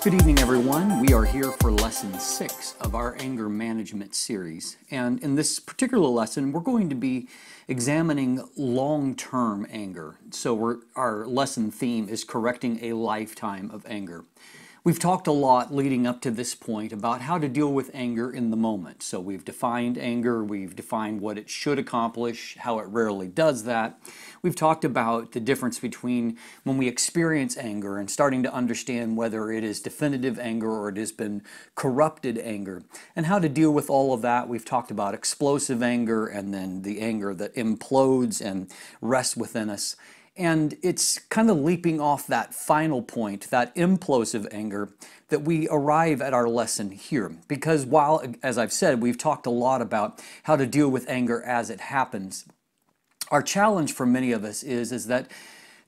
Good evening, everyone. We are here for lesson 6 of our anger management series. And in this particular lesson, we're going to be examining long-term anger. So our lesson theme is correcting a lifetime of anger. We've talked a lot leading up to this point about how to deal with anger in the moment. So we've defined anger, we've defined what it should accomplish, how it rarely does that. We've talked about the difference between when we experience anger and starting to understand whether it is definitive anger or it has been corrupted anger, and how to deal with all of that. We've talked about explosive anger and then the anger that implodes and rests within us. And it's kind of leaping off that final point, that implosive anger, that we arrive at our lesson here. Because while, as I've said, we've talked a lot about how to deal with anger as it happens, our challenge for many of us is that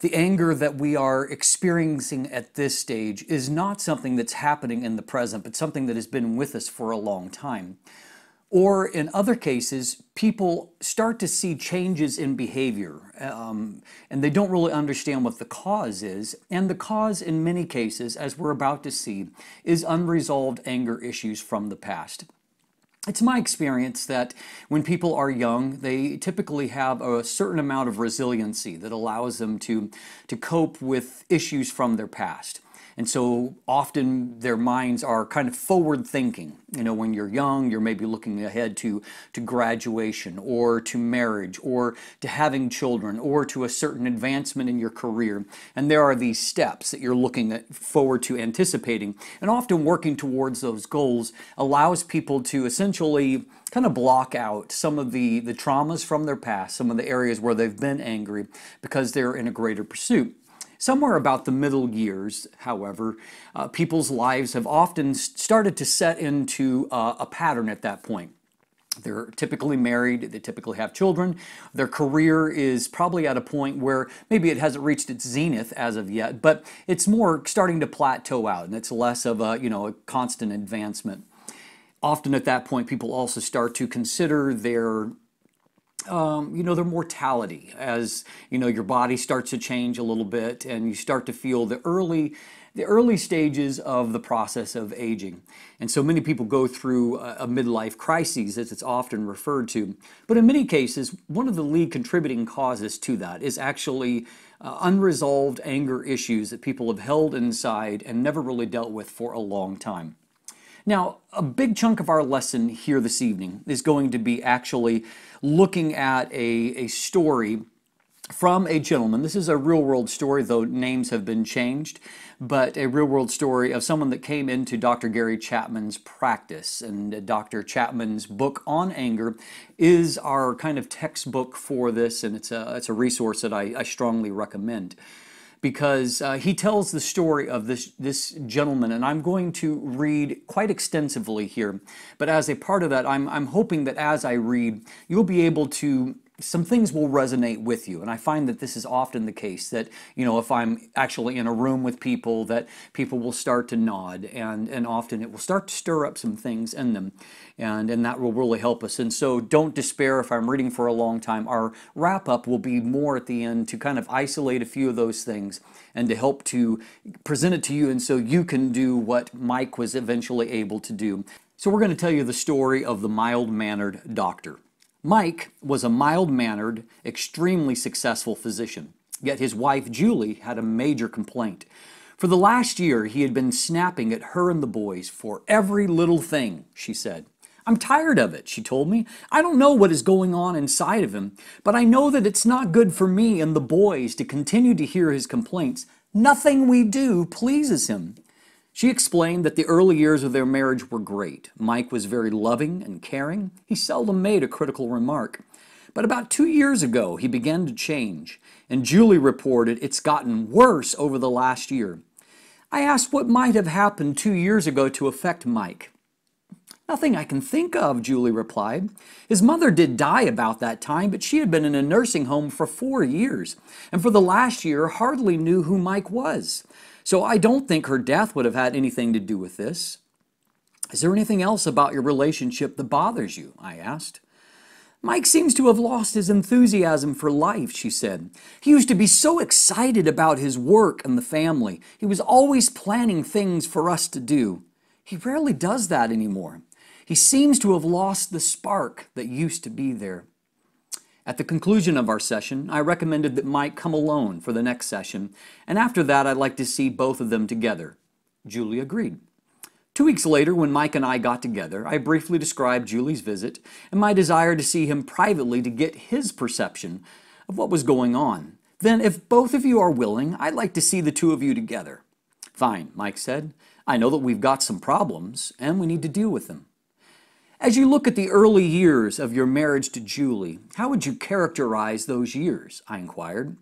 the anger that we are experiencing at this stage is not something that's happening in the present, but something that has been with us for a long time. Or in other cases, people start to see changes in behavior, and they don't really understand what the cause is. And the cause, in many cases, as we're about to see, is unresolved anger issues from the past. It's my experience that when people are young, they typically have a certain amount of resiliency that allows them to cope with issues from their past. And so often their minds are kind of forward thinking. You know, when you're young, you're maybe looking ahead to graduation or to marriage or to having children or to a certain advancement in your career. And there are these steps that you're looking forward to anticipating. And often working towards those goals allows people to essentially kind of block out some of the traumas from their past, some of the areas where they've been angry because they're in a greater pursuit. Somewhere about the middle years, however, people's lives have often started to set into a pattern at that point. They're typically married, they typically have children, their career is probably at a point where maybe it hasn't reached its zenith as of yet, but it's more starting to plateau out, and it's less of a constant advancement. Often at that point, people also start to consider their mortality, as your body starts to change a little bit and you start to feel the early stages of the process of aging. And so many people go through a midlife crisis, as it's often referred to. But in many cases, one of the lead contributing causes to that is actually unresolved anger issues that people have held inside and never really dealt with for a long time. Now, a big chunk of our lesson here this evening is going to be actually looking at a story from a gentleman. This is a real-world story, though names have been changed, but a real-world story of someone that came into Dr. Gary Chapman's practice. And Dr. Chapman's book on anger is our kind of textbook for this, and it's a resource that I strongly recommend, because he tells the story of this gentleman, and I'm going to read quite extensively here. But as a part of that, I'm hoping that as I read, you'll be able to, some things will resonate with you. And I find that this is often the case, that, if I'm actually in a room with people, that people will start to nod, and often it will start to stir up some things in them. And that will really help us. And so don't despair if I'm reading for a long time. Our wrap-up will be more at the end to kind of isolate a few of those things and to help to present it to you, and so you can do what Mike was eventually able to do. So we're going to tell you the story of the mild-mannered doctor. Mike was a mild-mannered, extremely successful physician, yet his wife Julie had a major complaint. For the last year, he had been snapping at her and the boys for every little thing, she said. I'm tired of it, she told me. I don't know what is going on inside of him, but I know that it's not good for me and the boys to continue to hear his complaints. Nothing we do pleases him. She explained that the early years of their marriage were great. Mike was very loving and caring. He seldom made a critical remark. But about 2 years ago, he began to change, and Julie reported it's gotten worse over the last year. I asked what might have happened 2 years ago to affect Mike. Nothing I can think of, Julie replied. His mother did die about that time, but she had been in a nursing home for 4 years, and for the last year hardly knew who Mike was. So I don't think her death would have had anything to do with this. Is there anything else about your relationship that bothers you? I asked. Mike seems to have lost his enthusiasm for life, she said. He used to be so excited about his work and the family. He was always planning things for us to do. He rarely does that anymore. He seems to have lost the spark that used to be there. At the conclusion of our session, I recommended that Mike come alone for the next session, and after that I'd like to see both of them together. Julie agreed. 2 weeks later, when Mike and I got together, I briefly described Julie's visit and my desire to see him privately to get his perception of what was going on. Then, if both of you are willing, I'd like to see the two of you together. Fine, Mike said. I know that we've got some problems and we need to deal with them. As you look at the early years of your marriage to Julie, how would you characterize those years? I inquired.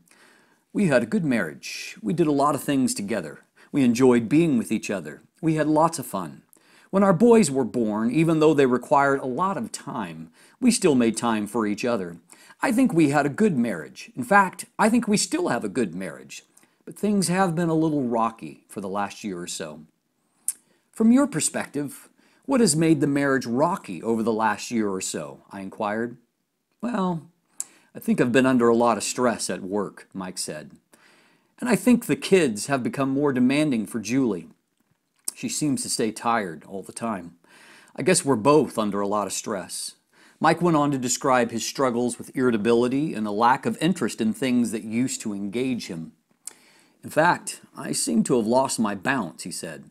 We had a good marriage. We did a lot of things together. We enjoyed being with each other. We had lots of fun. When our boys were born, even though they required a lot of time, we still made time for each other. I think we had a good marriage. In fact, I think we still have a good marriage. But things have been a little rocky for the last year or so. From your perspective, what has made the marriage rocky over the last year or so? I inquired. Well, I think I've been under a lot of stress at work, Mike said. And I think the kids have become more demanding for Julie. She seems to stay tired all the time. I guess we're both under a lot of stress. Mike went on to describe his struggles with irritability and a lack of interest in things that used to engage him. In fact, I seem to have lost my bounce, he said.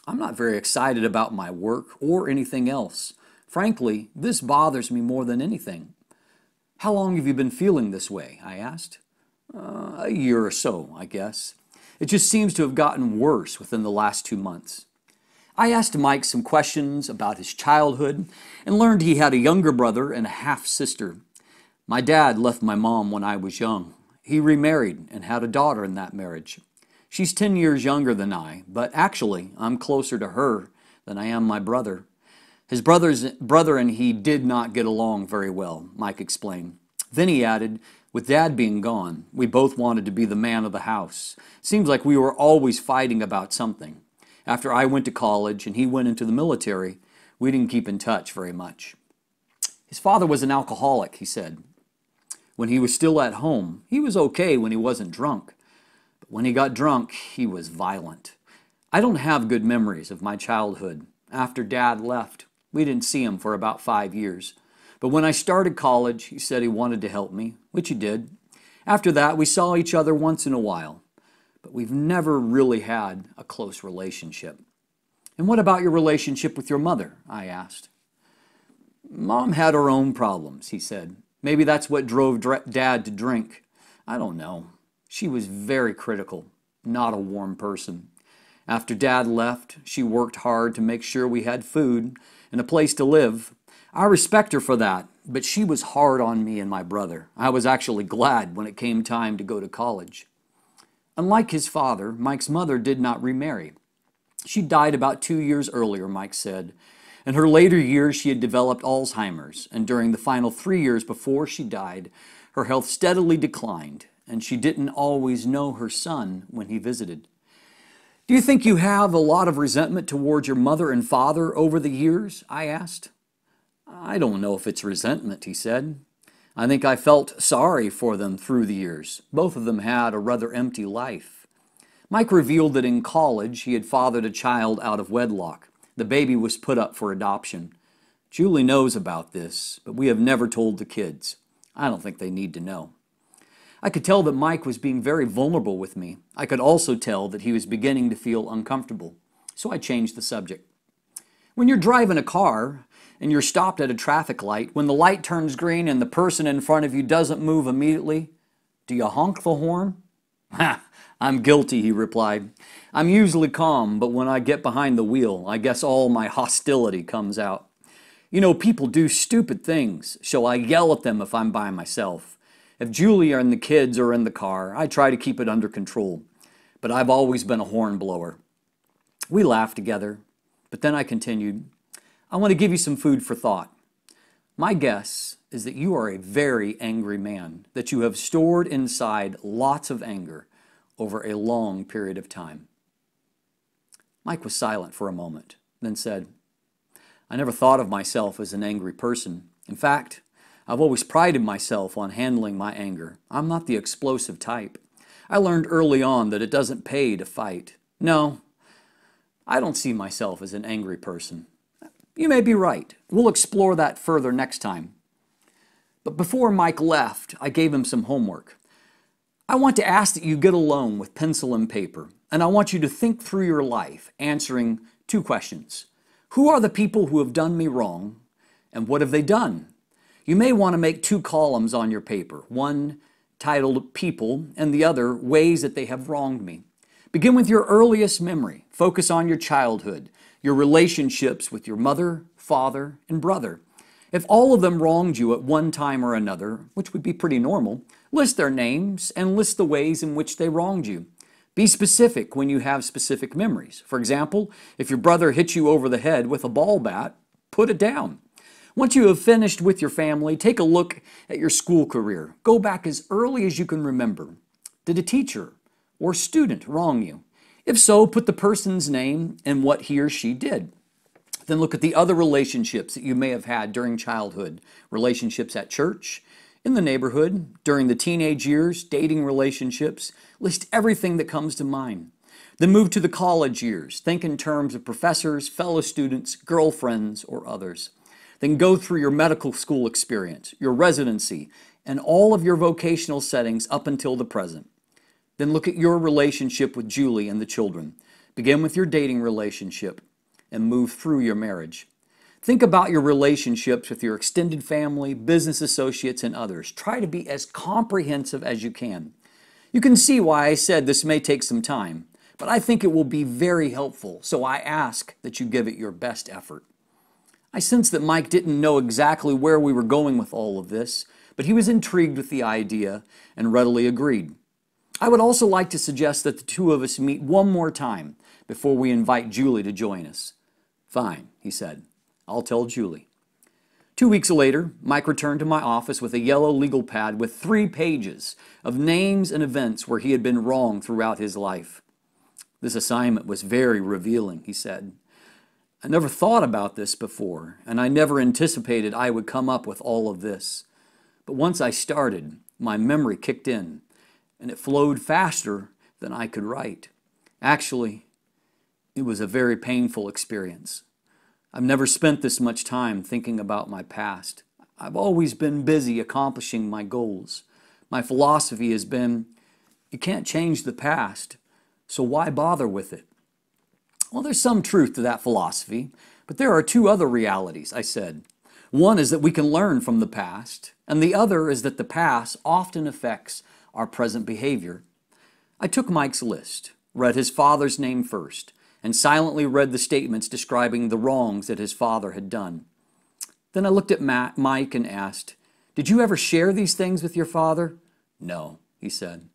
I'm not very excited about my work or anything else. Frankly, this bothers me more than anything. How long have you been feeling this way? I asked. A year or so, I guess. It just seems to have gotten worse within the last 2 months. I asked Mike some questions about his childhood and learned he had a younger brother and a half-sister. My dad left my mom when I was young. He remarried and had a daughter in that marriage. She's 10 years younger than I, but actually I'm closer to her than I am my brother. His brother and he did not get along very well, Mike explained. Then he added, with Dad being gone, we both wanted to be the man of the house. Seems like we were always fighting about something. After I went to college and he went into the military, we didn't keep in touch very much. His father was an alcoholic, he said. When he was still at home, he was okay when he wasn't drunk. But when he got drunk, he was violent. I don't have good memories of my childhood. After Dad left, we didn't see him for about 5 years. But when I started college, he said he wanted to help me, which he did. After that, we saw each other once in a while. But we've never really had a close relationship. And what about your relationship with your mother? I asked. Mom had her own problems, he said. Maybe that's what drove Dad to drink. I don't know. She was very critical, not a warm person. After Dad left, she worked hard to make sure we had food and a place to live. I respect her for that, but she was hard on me and my brother. I was actually glad when it came time to go to college. Unlike his father, Mike's mother did not remarry. She died about 2 years earlier, Mike said. In her later years, she had developed Alzheimer's, and during the final 3 years before she died, her health steadily declined, and she didn't always know her son when he visited. Do you think you have a lot of resentment towards your mother and father over the years? I asked. I don't know if it's resentment, he said. I think I felt sorry for them through the years. Both of them had a rather empty life. Mike revealed that in college he had fathered a child out of wedlock. The baby was put up for adoption. Julie knows about this, but we have never told the kids. I don't think they need to know. I could tell that Mike was being very vulnerable with me. I could also tell that he was beginning to feel uncomfortable, so I changed the subject. When you're driving a car and you're stopped at a traffic light, when the light turns green and the person in front of you doesn't move immediately, do you honk the horn? Ha! I'm guilty, he replied. I'm usually calm, but when I get behind the wheel, I guess all my hostility comes out. You know, people do stupid things, so I yell at them if I'm by myself. If Julie and the kids are in the car, I try to keep it under control. But I've always been a horn blower. We laughed together, but then I continued, I want to give you some food for thought. My guess is that you are a very angry man, that you have stored inside lots of anger over a long period of time. Mike was silent for a moment, then said, I never thought of myself as an angry person. In fact, I've always prided myself on handling my anger. I'm not the explosive type. I learned early on that it doesn't pay to fight. No, I don't see myself as an angry person. You may be right. We'll explore that further next time. But before Mike left, I gave him some homework. I want to ask that you get alone with pencil and paper, and I want you to think through your life, answering two questions. Who are the people who have done me wrong, and what have they done? You may want to make two columns on your paper, one titled People, and the other Ways that they have wronged me. Begin with your earliest memory. Focus on your childhood, your relationships with your mother, father, and brother. If all of them wronged you at one time or another, which would be pretty normal, list their names and list the ways in which they wronged you. Be specific when you have specific memories. For example, if your brother hit you over the head with a ball bat, put it down. Once you have finished with your family, take a look at your school career. Go back as early as you can remember. Did a teacher or student wrong you? If so, put the person's name and what he or she did. Then look at the other relationships that you may have had during childhood. Relationships at church, in the neighborhood, during the teenage years, dating relationships. List everything that comes to mind. Then move to the college years. Think in terms of professors, fellow students, girlfriends, or others. Then go through your medical school experience, your residency, and all of your vocational settings up until the present. Then look at your relationship with Julie and the children. Begin with your dating relationship and move through your marriage. Think about your relationships with your extended family, business associates, and others. Try to be as comprehensive as you can. You can see why I said this may take some time, but I think it will be very helpful, so I ask that you give it your best effort. I sense that Mike didn't know exactly where we were going with all of this, but he was intrigued with the idea and readily agreed. I would also like to suggest that the two of us meet one more time before we invite Julie to join us. Fine, he said. I'll tell Julie. 2 weeks later, Mike returned to my office with a yellow legal pad with 3 pages of names and events where he had been wrong throughout his life. This assignment was very revealing, he said. I never thought about this before, and I never anticipated I would come up with all of this. But once I started, my memory kicked in, and it flowed faster than I could write. Actually, it was a very painful experience. I've never spent this much time thinking about my past. I've always been busy accomplishing my goals. My philosophy has been, you can't change the past, so why bother with it? Well, there's some truth to that philosophy, but there are 2 other realities, I said. One is that we can learn from the past, and the other is that the past often affects our present behavior. I took Mike's list, read his father's name first, and silently read the statements describing the wrongs that his father had done. Then I looked at Mike and asked, "Did you ever share these things with your father?" "No," he said.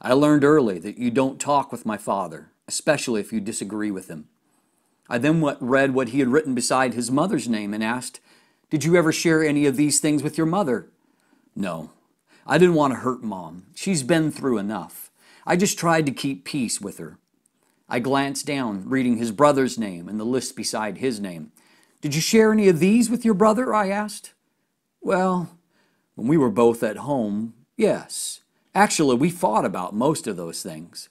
"I learned early that you don't talk with my father, especially if you disagree with him." I then read what he had written beside his mother's name and asked, "Did you ever share any of these things with your mother?" "No. I didn't want to hurt Mom. She's been through enough. I just tried to keep peace with her." I glanced down, reading his brother's name and the list beside his name. "Did you share any of these with your brother?" I asked. "Well, when we were both at home, yes. Actually, we fought about most of those things."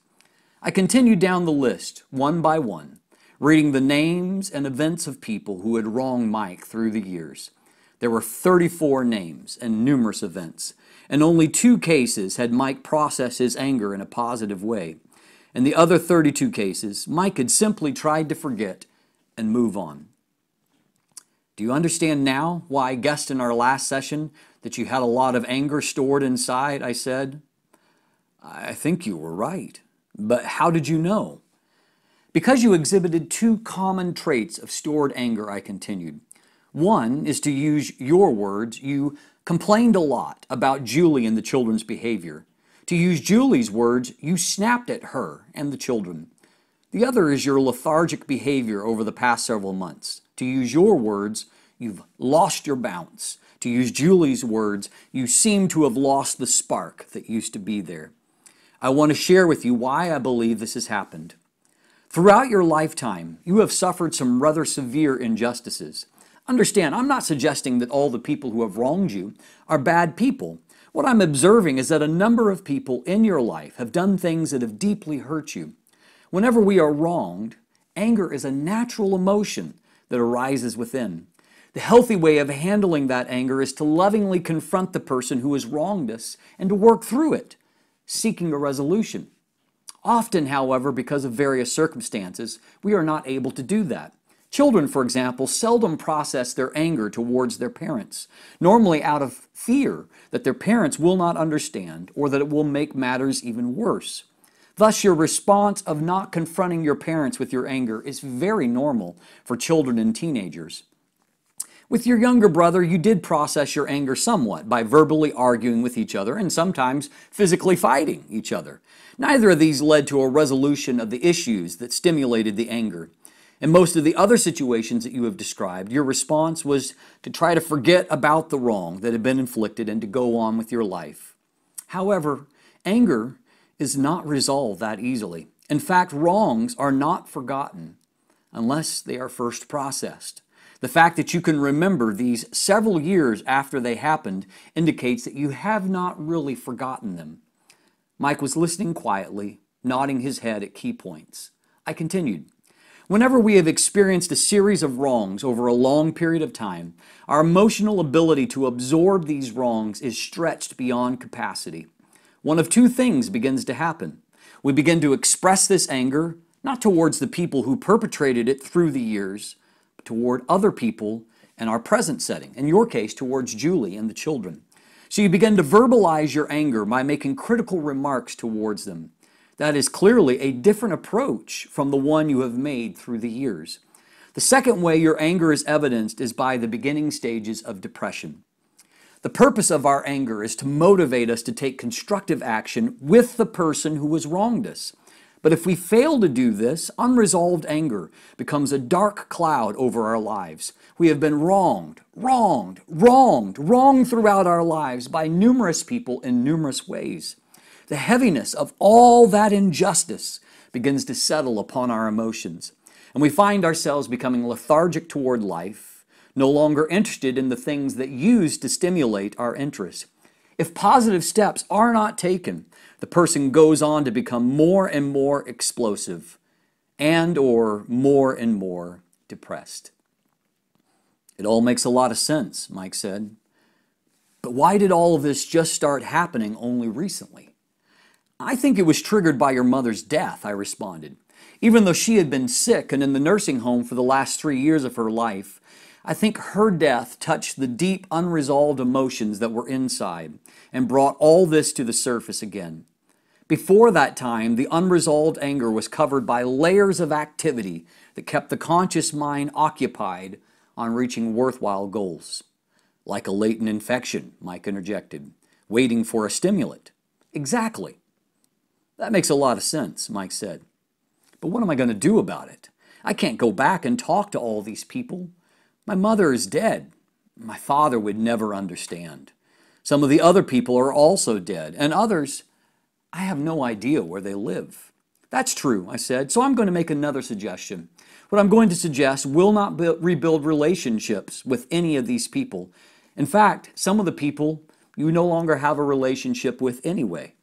I continued down the list, one by one, reading the names and events of people who had wronged Mike through the years. There were 34 names and numerous events, and only 2 cases had Mike process his anger in a positive way. In the other 32 cases, Mike had simply tried to forget and move on. Do you understand now why I guessed in our last session that you had a lot of anger stored inside? I said. "I think you were right. But how did you know?" "Because you exhibited 2 common traits of stored anger," I continued. "One is to use your words. You complained a lot about Julie and the children's behavior. To use Julie's words, you snapped at her and the children. The other is your lethargic behavior over the past several months. To use your words, you've lost your bounce. To use Julie's words, you seem to have lost the spark that used to be there. I want to share with you why I believe this has happened. Throughout your lifetime, you have suffered some rather severe injustices. Understand, I'm not suggesting that all the people who have wronged you are bad people. What I'm observing is that a number of people in your life have done things that have deeply hurt you. Whenever we are wronged, anger is a natural emotion that arises within. The healthy way of handling that anger is to lovingly confront the person who has wronged us and to work through it, seeking a resolution. Often, however, because of various circumstances, we are not able to do that. Children, for example, seldom process their anger towards their parents, normally out of fear that their parents will not understand or that it will make matters even worse. Thus, your response of not confronting your parents with your anger is very normal for children and teenagers. With your younger brother, you did process your anger somewhat by verbally arguing with each other and sometimes physically fighting each other. Neither of these led to a resolution of the issues that stimulated the anger. In most of the other situations that you have described, your response was to try to forget about the wrong that had been inflicted and to go on with your life. However, anger is not resolved that easily. In fact, wrongs are not forgotten unless they are first processed. The fact that you can remember these several years after they happened indicates that you have not really forgotten them. Mike was listening quietly, nodding his head at key points. I continued. Whenever we have experienced a series of wrongs over a long period of time, our emotional ability to absorb these wrongs is stretched beyond capacity. One of two things begins to happen. We begin to express this anger, not towards the people who perpetrated it through the years, but toward other people in our present setting, in your case, towards Julie and the children. So you begin to verbalize your anger by making critical remarks towards them. That is clearly a different approach from the one you have made through the years. The second way your anger is evidenced is by the beginning stages of depression. The purpose of our anger is to motivate us to take constructive action with the person who has wronged us. But if we fail to do this, unresolved anger becomes a dark cloud over our lives. We have been wronged throughout our lives by numerous people in numerous ways. The heaviness of all that injustice begins to settle upon our emotions, and we find ourselves becoming lethargic toward life, no longer interested in the things that used to stimulate our interest. If positive steps are not taken, the person goes on to become more and more explosive and/or more and more depressed. It all makes a lot of sense, Mike said. But why did all of this just start happening only recently? I think it was triggered by your mother's death, I responded. Even though she had been sick and in the nursing home for the last 3 years of her life, I think her death touched the deep, unresolved emotions that were inside and brought all this to the surface again. Before that time, the unresolved anger was covered by layers of activity that kept the conscious mind occupied on reaching worthwhile goals. Like a latent infection, Mike interjected, waiting for a stimulant. Exactly. That makes a lot of sense, Mike said. But what am I going to do about it? I can't go back and talk to all these people. My mother is dead. My father would never understand. Some of the other people are also dead, and others, I have no idea where they live. That's true, I said, so I'm going to make another suggestion. What I'm going to suggest will not rebuild relationships with any of these people. In fact, some of the people you no longer have a relationship with anyway.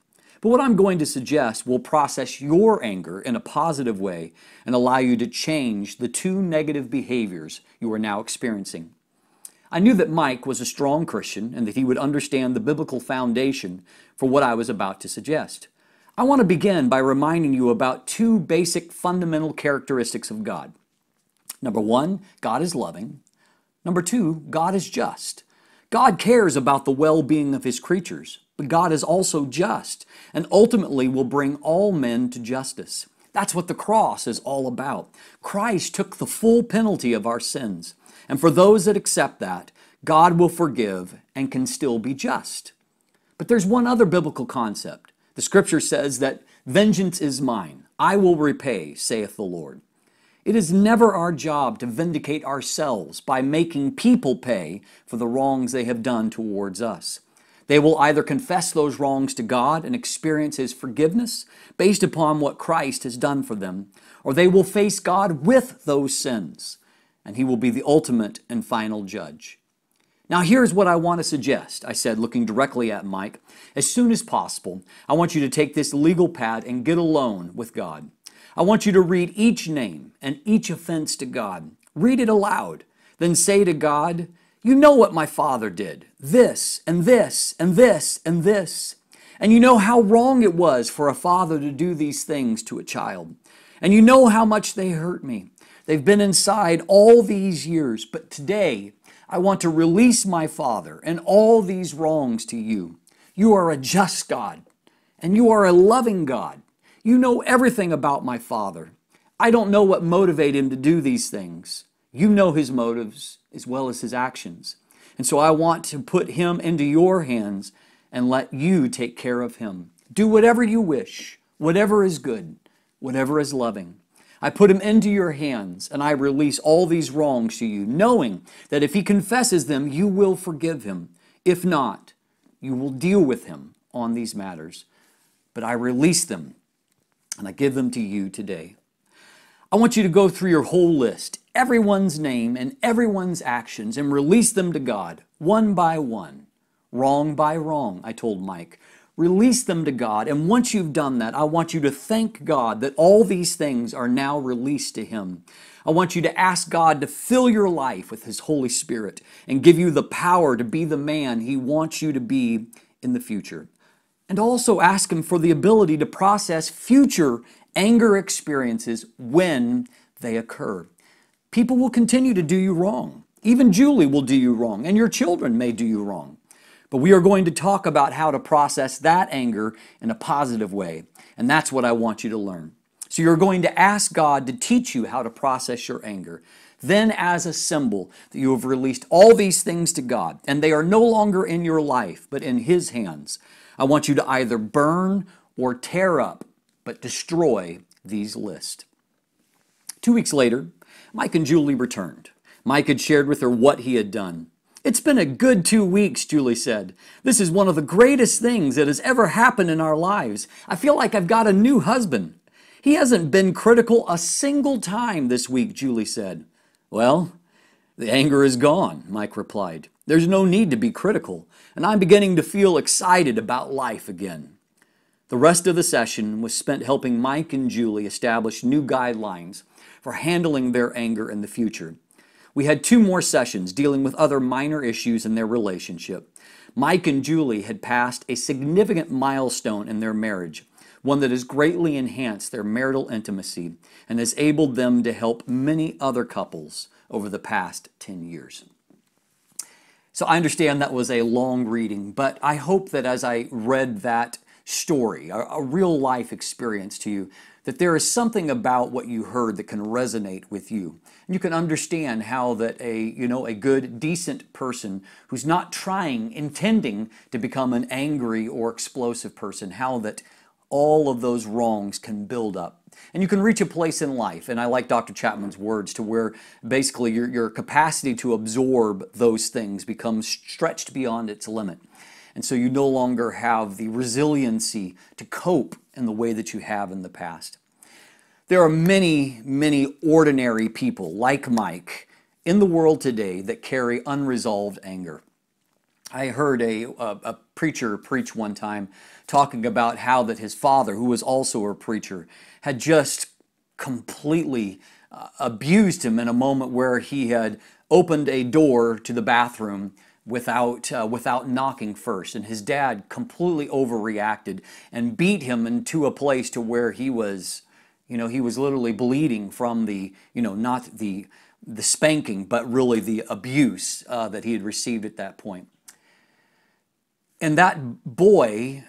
But what I'm going to suggest will process your anger in a positive way and allow you to change the two negative behaviors you are now experiencing. I knew that Mike was a strong Christian and that he would understand the biblical foundation for what I was about to suggest. I want to begin by reminding you about two basic fundamental characteristics of God. Number one, God is loving. Number two, God is just. God cares about the well-being of His creatures, but God is also just and ultimately will bring all men to justice. That's what the cross is all about. Christ took the full penalty of our sins, and for those that accept that, God will forgive and can still be just. But there's one other biblical concept. The Scripture says that vengeance is mine, I will repay, saith the Lord. It is never our job to vindicate ourselves by making people pay for the wrongs they have done towards us. They will either confess those wrongs to God and experience His forgiveness based upon what Christ has done for them, or they will face God with those sins and he will be the ultimate and final judge. Now here's what I want to suggest, I said, looking directly at Mike. As soon as possible, I want you to take this legal pad and get alone with God. I want you to read each name and each offense to God. Read it aloud. Then say to God, you know what my father did. This and this and this and this. And you know how wrong it was for a father to do these things to a child. And you know how much they hurt me. They've been inside all these years, but today I want to release my father and all these wrongs to you. You are a just God, and you are a loving God. You know everything about my father. I don't know what motivated him to do these things. You know his motives as well as his actions. And so I want to put him into your hands and let you take care of him. Do whatever you wish, whatever is good, whatever is loving. I put him into your hands and I release all these wrongs to you, knowing that if he confesses them, you will forgive him. If not, you will deal with him on these matters. But I release them and I give them to you today. I want you to go through your whole list, everyone's name and everyone's actions, and release them to God, one by one, wrong by wrong, I told Mike. Release them to God, and once you've done that, I want you to thank God that all these things are now released to Him. I want you to ask God to fill your life with His Holy Spirit and give you the power to be the man He wants you to be in the future. And also ask Him for the ability to process future anger experiences when they occur. People will continue to do you wrong. Even Julie will do you wrong, and your children may do you wrong. But we are going to talk about how to process that anger in a positive way, and that's what I want you to learn. So you're going to ask God to teach you how to process your anger. Then, as a symbol that you have released all these things to God, and they are no longer in your life, but in His hands, I want you to either burn or tear up, but destroy these lists. 2 weeks later, Mike and Julie returned. Mike had shared with her what he had done. It's been a good 2 weeks, Julie said. This is one of the greatest things that has ever happened in our lives. I feel like I've got a new husband. He hasn't been critical a single time this week, Julie said. Well, the anger is gone, Mike replied. There's no need to be critical, and I'm beginning to feel excited about life again. The rest of the session was spent helping Mike and Julie establish new guidelines for handling their anger in the future. We had 2 more sessions dealing with other minor issues in their relationship. Mike and Julie had passed a significant milestone in their marriage, one that has greatly enhanced their marital intimacy and has enabled them to help many other couples over the past 10 years. So I understand that was a long reading, but I hope that as I read that story, a real life experience to you, that there is something about what you heard that can resonate with you. And you can understand how that a good, decent person who's not intending to become an angry or explosive person, how that all of those wrongs can build up. And you can reach a place in life, and I like Dr. Chapman's words, to where basically your capacity to absorb those things becomes stretched beyond its limit. And so you no longer have the resiliency to cope in the way that you have in the past. There are many, many ordinary people like Mike in the world today that carry unresolved anger. I heard a preacher preach one time talking about how that his father, who was also a preacher, had just completely abused him in a moment where he had opened a door to the bathroom without knocking first, and his dad completely overreacted and beat him into a place to where he was literally bleeding from not the spanking, but really the abuse that he had received at that point. And that boy,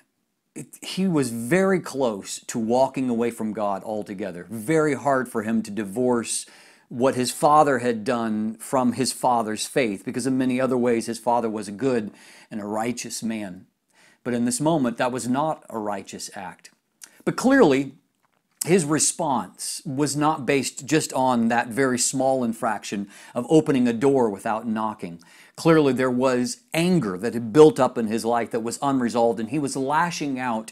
he was very close to walking away from God altogether. Very hard for him to divorce what his father had done from his father's faith, because in many other ways his father was a good and a righteous man. But in this moment, that was not a righteous act. But clearly, his response was not based just on that very small infraction of opening a door without knocking. Clearly, there was anger that had built up in his life that was unresolved, and he was lashing out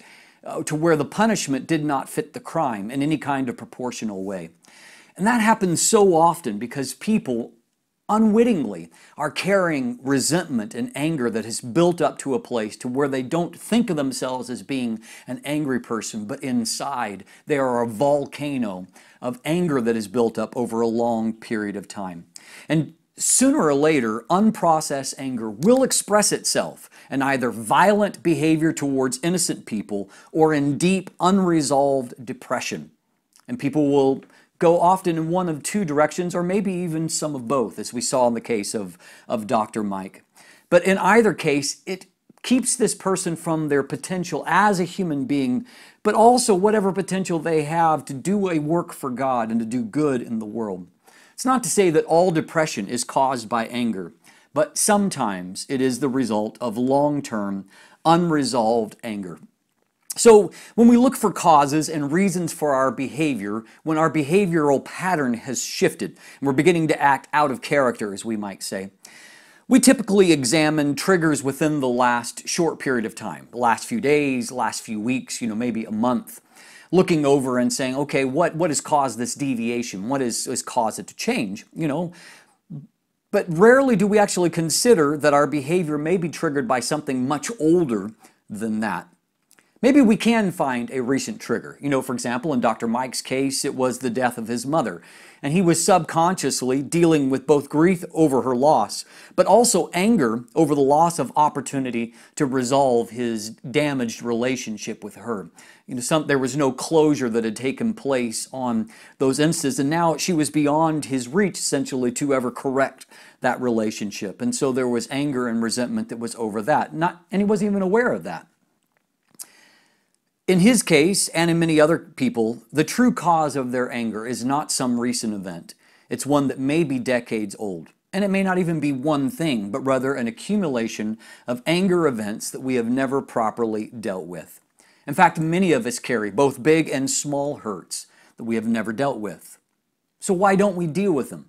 to where the punishment did not fit the crime in any kind of proportional way. And that happens so often because people unwittingly are carrying resentment and anger that has built up to a place to where they don't think of themselves as being an angry person, but inside they are a volcano of anger that is built up over a long period of time. And sooner or later, unprocessed anger will express itself in either violent behavior towards innocent people or in deep, unresolved depression. And people will go often in one of two directions, or maybe even some of both, as we saw in the case of Dr. Mike. But in either case, it keeps this person from their potential as a human being, but also whatever potential they have to do a work for God and to do good in the world. It's not to say that all depression is caused by anger, but sometimes it is the result of long-term, unresolved anger. So when we look for causes and reasons for our behavior, when our behavioral pattern has shifted, and we're beginning to act out of character, as we might say, we typically examine triggers within the last short period of time, the last few days, last few weeks, maybe a month, looking over and saying, okay, what has caused this deviation? What has caused it to change? But rarely do we actually consider that our behavior may be triggered by something much older than that. Maybe we can find a recent trigger. For example, in Dr. Mike's case, it was the death of his mother. And he was subconsciously dealing with both grief over her loss, but also anger over the loss of opportunity to resolve his damaged relationship with her. There was no closure that had taken place on those instances, and now she was beyond his reach, essentially, to ever correct that relationship. And so there was anger and resentment that was over that. And he wasn't even aware of that. In his case, and in many other people, the true cause of their anger is not some recent event. It's one that may be decades old. And it may not even be one thing, but rather an accumulation of anger events that we have never properly dealt with. In fact, many of us carry both big and small hurts that we have never dealt with. So why don't we deal with them?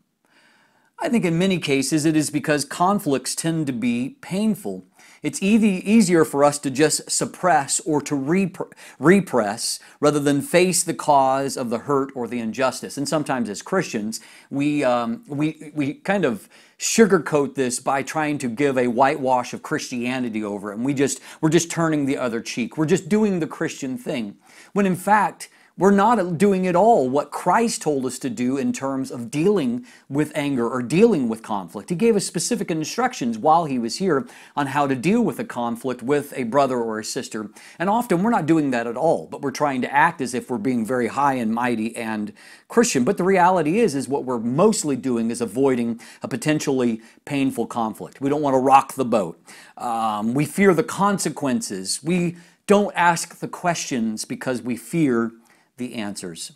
I think in many cases it is because conflicts tend to be painful. It's easier for us to just suppress or to repress rather than face the cause of the hurt or the injustice. And sometimes as Christians, we kind of sugarcoat this by trying to give a whitewash of Christianity over it. And we're just turning the other cheek. We're just doing the Christian thing. When in fact, we're not doing at all what Christ told us to do in terms of dealing with anger or dealing with conflict. He gave us specific instructions while he was here on how to deal with a conflict with a brother or a sister. And often we're not doing that at all, but we're trying to act as if we're being very high and mighty and Christian. But the reality is what we're mostly doing is avoiding a potentially painful conflict. We don't want to rock the boat. We fear the consequences. We don't ask the questions because we fear the answers.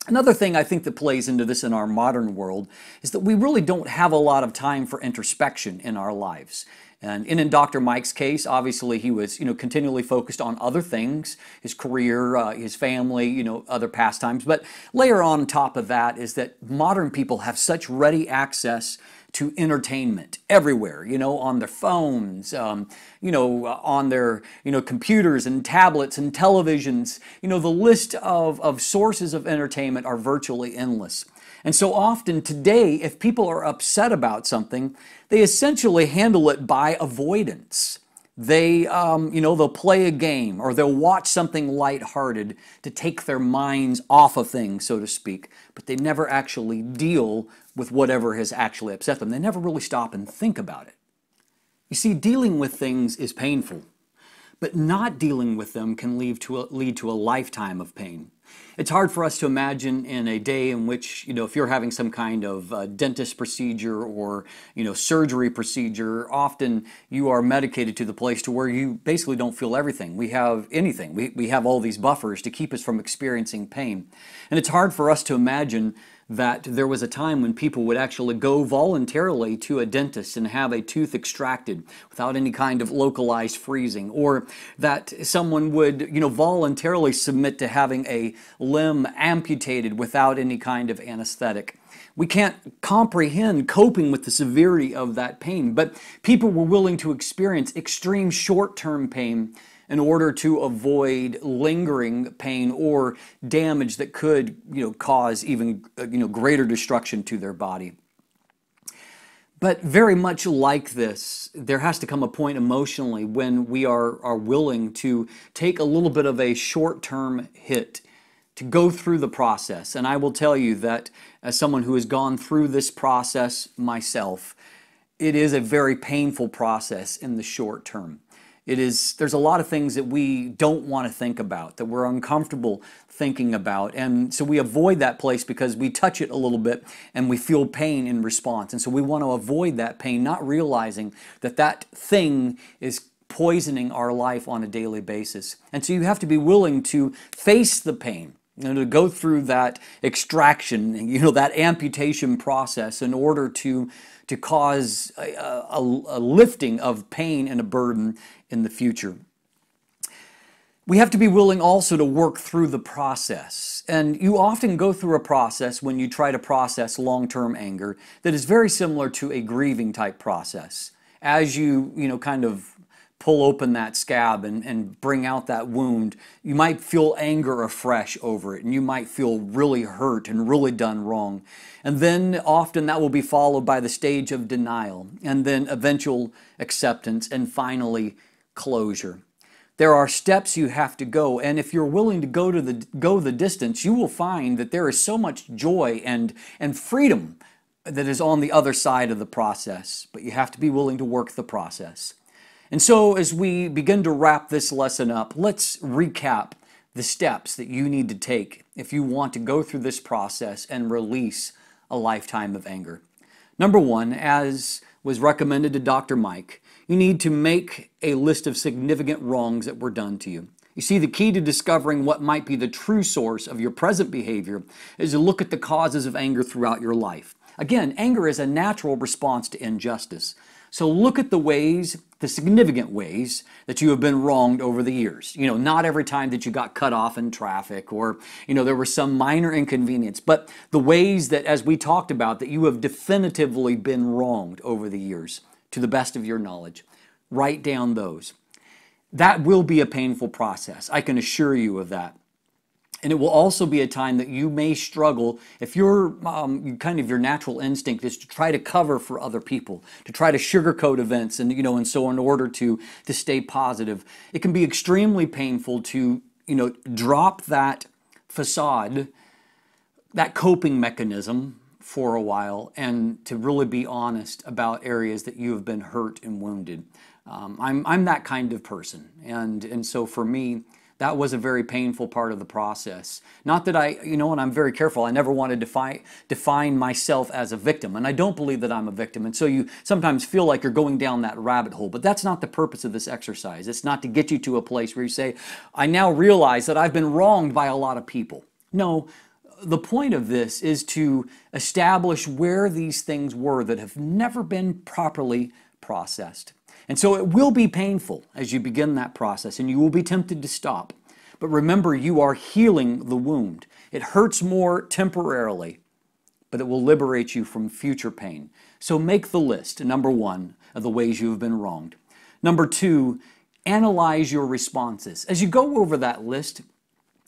Another thing I think that plays into this in our modern world is that we really don't have a lot of time for introspection in our lives. And in Dr. Mike's case, obviously he was, continually focused on other things, his career, his family, other pastimes. But layer on top of that is that modern people have such ready access to entertainment everywhere, on their phones, on their, computers and tablets and televisions. The list of sources of entertainment are virtually endless. And so often today, if people are upset about something, they essentially handle it by avoidance. They'll play a game or they'll watch something lighthearted to take their minds off of things, so to speak, but they never actually deal with whatever has actually upset them. They never really stop and think about it. You see, dealing with things is painful, but not dealing with them can lead to a lifetime of pain. It's hard for us to imagine in a day in which, if you're having some kind of dentist procedure or, surgery procedure, often you are medicated to the place to where you basically don't feel everything. We have anything. We have all these buffers to keep us from experiencing pain. And it's hard for us to imagine that there was a time when people would actually go voluntarily to a dentist and have a tooth extracted without any kind of localized freezing, or that someone would, voluntarily submit to having a limb amputated without any kind of anesthetic. We can't comprehend coping with the severity of that pain, but people were willing to experience extreme short-term pain in order to avoid lingering pain or damage that could, cause even, greater destruction to their body. But very much like this, there has to come a point emotionally when we are willing to take a little bit of a short-term hit to go through the process. And I will tell you that as someone who has gone through this process myself, it is a very painful process in the short term. There's a lot of things that we don't want to think about, that we're uncomfortable thinking about. And so we avoid that place because we touch it a little bit and we feel pain in response. And so we want to avoid that pain, not realizing that that thing is poisoning our life on a daily basis. And so you have to be willing to face the pain, to go through that extraction, that amputation process in order to cause a lifting of pain and a burden in the future. We have to be willing also to work through the process. And you often go through a process when you try to process long-term anger that is very similar to a grieving type process. As you, kind of pull open that scab and bring out that wound, you might feel anger afresh over it, and you might feel really hurt and really done wrong. And then often that will be followed by the stage of denial, and then eventual acceptance, and finally closure. There are steps you have to go, and if you're willing to go the distance, you will find that there is so much joy and freedom that is on the other side of the process. But you have to be willing to work the process. And so as we begin to wrap this lesson up, let's recap the steps that you need to take if you want to go through this process and release a lifetime of anger. Number one, as was recommended to Dr. Mike, you need to make a list of significant wrongs that were done to you. You see, the key to discovering what might be the true source of your present behavior is to look at the causes of anger throughout your life. Again, anger is a natural response to injustice. So look at the significant ways that you have been wronged over the years. Not every time that you got cut off in traffic or, there was some minor inconvenience, but the ways that, as we talked about, that you have definitively been wronged over the years, to the best of your knowledge. Write down those. That will be a painful process. I can assure you of that. And it will also be a time that you may struggle if your natural instinct is to try to cover for other people, to try to sugarcoat events and so in order to stay positive. It can be extremely painful to drop that facade, that coping mechanism for a while, and to really be honest about areas that you have been hurt and wounded. I'm that kind of person, and so for me, that was a very painful part of the process. Not that and I'm very careful, I never want to define myself as a victim, and I don't believe that I'm a victim, and so you sometimes feel like you're going down that rabbit hole, but that's not the purpose of this exercise. It's not to get you to a place where you say, I now realize that I've been wronged by a lot of people. No, the point of this is to establish where these things were that have never been properly processed. And so it will be painful as you begin that process, and you will be tempted to stop. But remember, you are healing the wound. It hurts more temporarily, but it will liberate you from future pain. So make the list, number one, of the ways you have been wronged. Number two, analyze your responses. As you go over that list,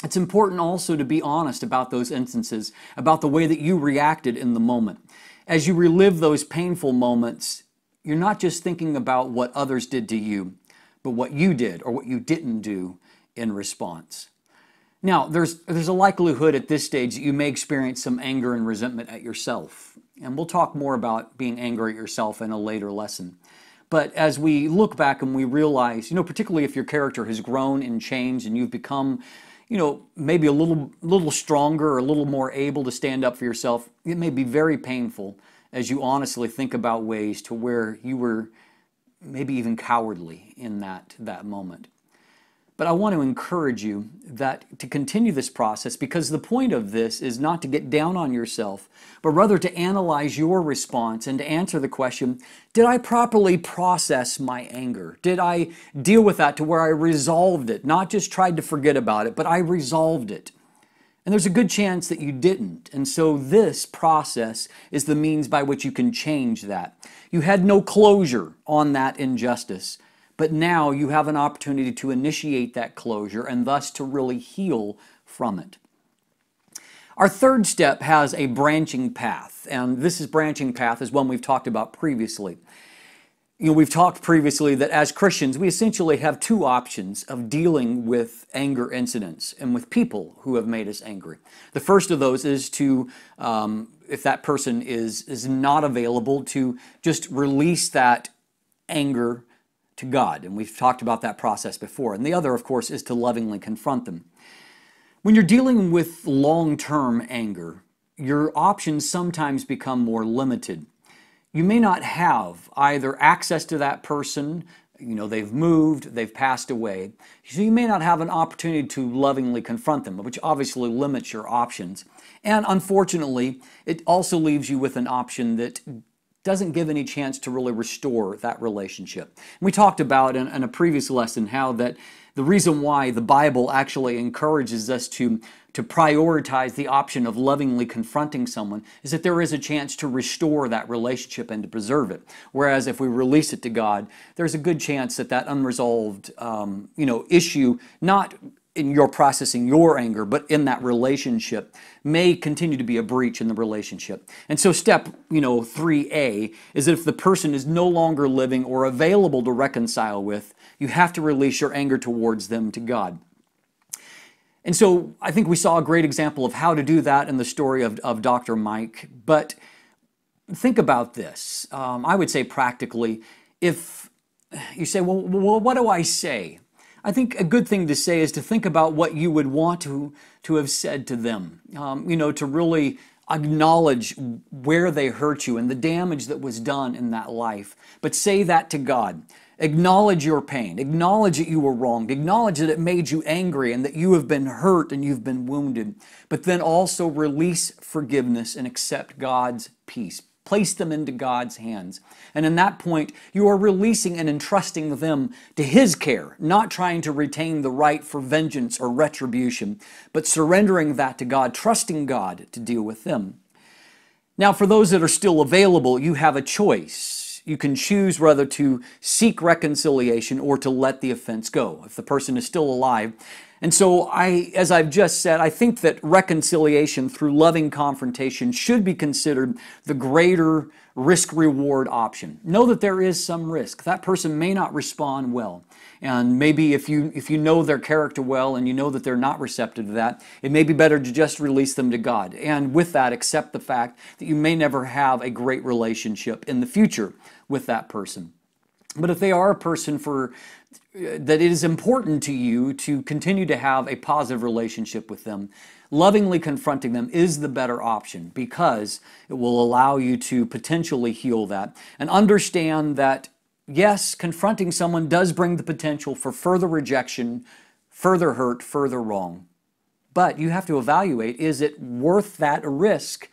it's important also to be honest about those instances, about the way that you reacted in the moment. As you relive those painful moments, you're not just thinking about what others did to you, but what you did or what you didn't do in response. Now, there's a likelihood at this stage that you may experience some anger and resentment at yourself. And we'll talk more about being angry at yourself in a later lesson. But as we look back and we realize, particularly if your character has grown and changed and you've become, maybe a little stronger or a little more able to stand up for yourself, it may be very painful as you honestly think about ways to where you were maybe even cowardly in that moment. But I want to encourage you to continue this process, because the point of this is not to get down on yourself, but rather to analyze your response and to answer the question, did I properly process my anger? Did I deal with that to where I resolved it? Not just tried to forget about it, but I resolved it. And there's a good chance that you didn't. And so this process is the means by which you can change that. You had no closure on that injustice, but now you have an opportunity to initiate that closure and thus to really heal from it. Our third step has a branching path, and this branching path is one we've talked about previously. We've talked previously that as Christians, we essentially have two options of dealing with anger incidents and with people who have made us angry. The first of those is to, if that person is not available, to just release that anger to God. And we've talked about that process before. And the other, of course, is to lovingly confront them. When you're dealing with long-term anger, your options sometimes become more limited. You may not have either access to that person, they've moved, they've passed away, so you may not have an opportunity to lovingly confront them, which obviously limits your options. And unfortunately, it also leaves you with an option that doesn't give any chance to really restore that relationship. We talked about in a previous lesson how that the reason why the Bible actually encourages us to prioritize the option of lovingly confronting someone is that there is a chance to restore that relationship and to preserve it. Whereas if we release it to God, there's a good chance that that unresolved issue, not in your processing your anger, but in that relationship, may continue to be a breach in the relationship. And so step 3A is that if the person is no longer living or available to reconcile with, you have to release your anger towards them to God. And so I think we saw a great example of how to do that in the story of Dr. Mike. But think about this. I would say practically, if you say, well, what do I say? I think a good thing to say is to think about what you would want to have said to them. To really acknowledge where they hurt you and the damage that was done in that life. But say that to God. Acknowledge your pain. Acknowledge that you were wronged. Acknowledge that it made you angry and that you have been hurt and you've been wounded. But then also release forgiveness and accept God's peace. Place them into God's hands. And in that point, you are releasing and entrusting them to His care, not trying to retain the right for vengeance or retribution, but surrendering that to God, trusting God to deal with them. Now, for those that are still available, you have a choice. You can choose whether to seek reconciliation or to let the offense go if the person is still alive. And so as I've just said, I think that reconciliation through loving confrontation should be considered the greater risk-reward option. Know that there is some risk. That person may not respond well. And maybe if you know their character well and you know that they're not receptive to that, it may be better to just release them to God. And with that, accept the fact that you may never have a great relationship in the future with that person. But if they are a person that it is important to you to continue to have a positive relationship with them, lovingly confronting them is the better option because it will allow you to potentially heal that and understand that, yes, confronting someone does bring the potential for further rejection, further hurt, further wrong. But you have to evaluate, is it worth that risk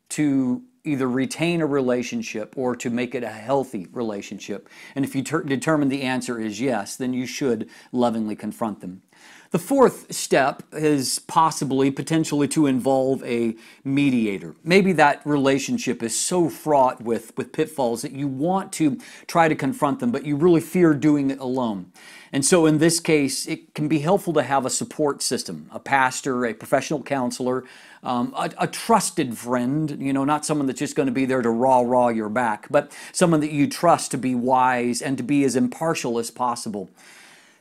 to either retain a relationship or to make it a healthy relationship? And if you determine the answer is yes, then you should lovingly confront them. The fourth step is potentially to involve a mediator. Maybe that relationship is so fraught with pitfalls that you want to try to confront them, but you really fear doing it alone. And so in this case, it can be helpful to have a support system, a pastor, a professional counselor, a trusted friend, not someone that's just going to be there to raw your back, but someone that you trust to be wise and to be as impartial as possible.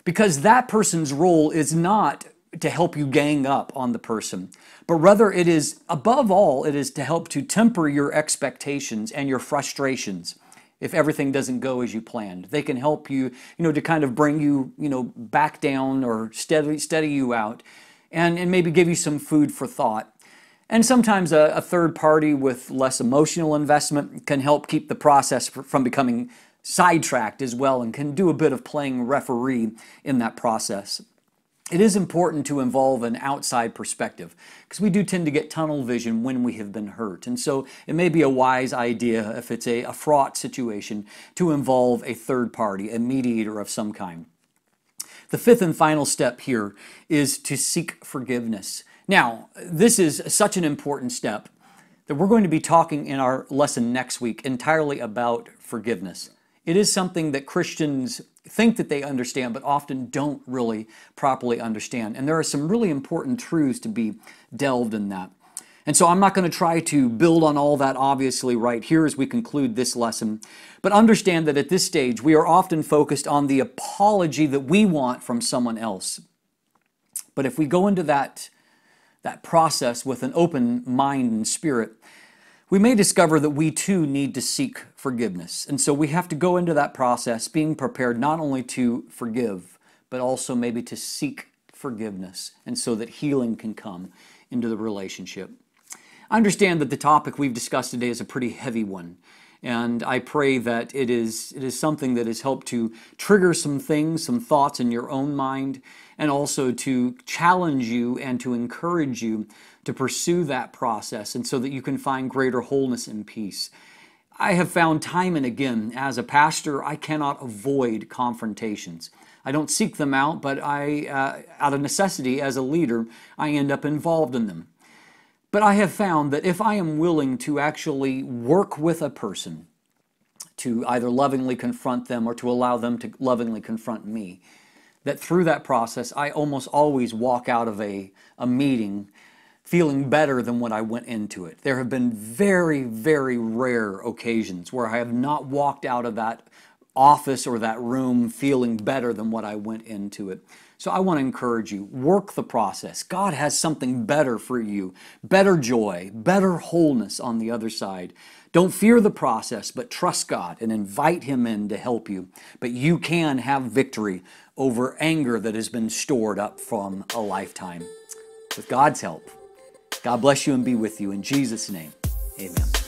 Because that person's role is not to help you gang up on the person, but rather it is, above all, it is to help to temper your expectations and your frustrations if everything doesn't go as you planned. They can help you, to kind of bring you, back down or steady you out and maybe give you some food for thought. And sometimes a third party with less emotional investment can help keep the process from becoming sidetracked as well and can do a bit of playing referee in that process. It is important to involve an outside perspective because we do tend to get tunnel vision when we have been hurt. And so it may be a wise idea, if it's a fraught situation, to involve a third party, a mediator of some kind. The fifth and final step here is to seek forgiveness. Now, this is such an important step that we're going to be talking in our lesson next week entirely about forgiveness. It is something that Christians think that they understand, but often don't really properly understand. And there are some really important truths to be delved in that. And so I'm not going to try to build on all that obviously right here as we conclude this lesson, but understand that at this stage we are often focused on the apology that we want from someone else. But if we go into that process with an open mind and spirit, we may discover that we too need to seek forgiveness. And so we have to go into that process being prepared not only to forgive, but also maybe to seek forgiveness, and so that healing can come into the relationship. I understand that the topic we've discussed today is a pretty heavy one, and I pray that it is something that has helped to trigger some things, some thoughts in your own mind, and also to challenge you and to encourage you to pursue that process, and so that you can find greater wholeness and peace. I have found time and again, as a pastor, I cannot avoid confrontations. I don't seek them out, but out of necessity, as a leader, I end up involved in them. But I have found that if I am willing to actually work with a person, to either lovingly confront them or to allow them to lovingly confront me, that through that process, I almost always walk out of a meeting feeling better than when I went into it. There have been very, very rare occasions where I have not walked out of that office or that room feeling better than what I went into it. So I want to encourage you, work the process. God has something better for you, better joy, better wholeness on the other side. Don't fear the process, but trust God and invite Him in to help you. But you can have victory over anger that has been stored up from a lifetime. With God's help. God bless you and be with you. In Jesus' name, amen.